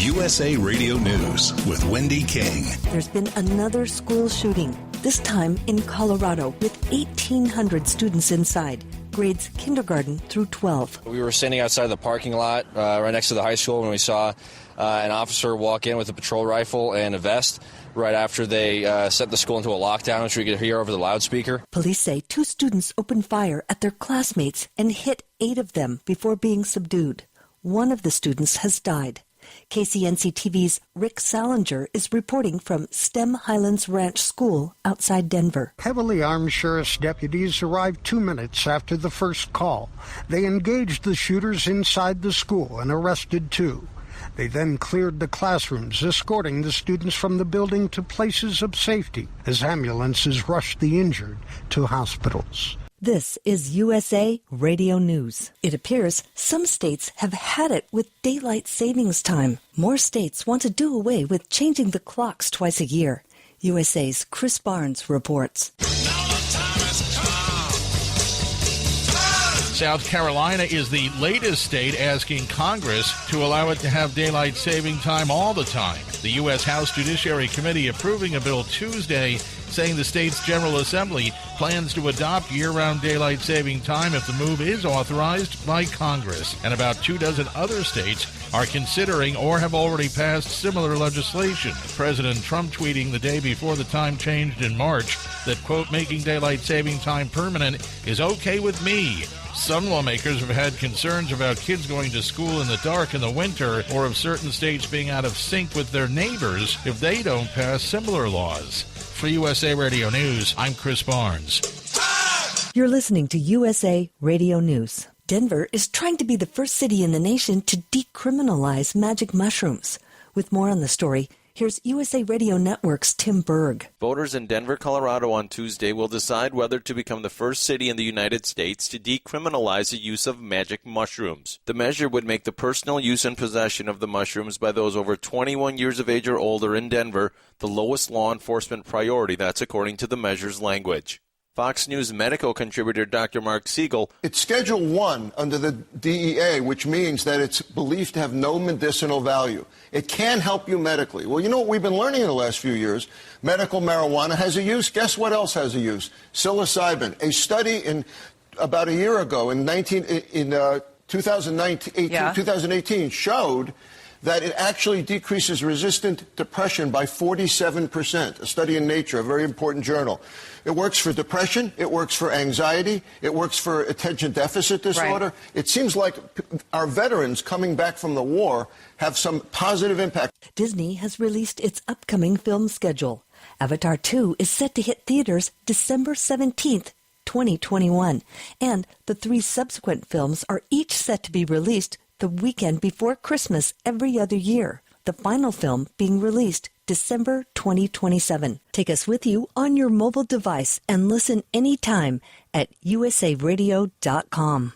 USA Radio News with Wendy King. There's been another school shooting, this time in Colorado, with 1,800 students inside, grades kindergarten through 12. We were standing outside the parking lot right next to the high school when we saw an officer walk in with a patrol rifle and a vest right after they set the school into a lockdown, which we could hear over the loudspeaker. Police say 2 students opened fire at their classmates and hit 8 of them before being subdued. 1 of the students has died. KCNC-TV's Rick Salinger is reporting from STEM Highlands Ranch School outside Denver. Heavily armed sheriff's deputies arrived 2 minutes after the first call. They engaged the shooters inside the school and arrested 2. They then cleared the classrooms, escorting the students from the building to places of safety as ambulances rushed the injured to hospitals. This is USA Radio News. It appears some states have had it with daylight savings time. More states want to do away with changing the clocks twice a year. USA's Chris Barnes reports. South Carolina is the latest state asking Congress to allow it to have daylight saving time all the time. The U.S. House Judiciary Committee approving a bill Tuesday saying the state's General Assembly plans to adopt year-round daylight saving time if the move is authorized by Congress. And about 24 other states are considering or have already passed similar legislation. President Trump tweeting the day before the time changed in March that, quote, making daylight saving time permanent is okay with me. Some lawmakers have had concerns about kids going to school in the dark in the winter or of certain states being out of sync with their neighbors if they don't pass similar laws. For USA Radio News, I'm Chris Barnes. You're listening to USA Radio News. Denver is trying to be the first city in the nation to decriminalize magic mushrooms. With more on the story, here's USA Radio Network's Tim Berg. Voters in Denver, Colorado on Tuesday will decide whether to become the first city in the United States to decriminalize the use of magic mushrooms. The measure would make the personal use and possession of the mushrooms by those over 21 years of age or older in Denver the lowest law enforcement priority. That's according to the measure's language. Fox News medical contributor Dr. Mark Siegel. It's Schedule 1 under the DEA, which means that it's believed to have no medicinal value. It can help you medically. Well, you know what we've been learning in the last few years? Medical marijuana has a use. Guess what else has a use? Psilocybin. A study in about a year ago in 2018 showed that it actually decreases resistant depression by 47%. A study in Nature, a very important journal. It works for depression. It works for anxiety. It works for attention deficit disorder. Right. It seems like our veterans coming back from the war have some positive impact. Disney has released its upcoming film schedule. Avatar 2 is set to hit theaters December 17th, 2021. And the 3 subsequent films are each set to be released the weekend before Christmas every other year, the final film being released December 2027. Take us with you on your mobile device and listen anytime at usaradio.com.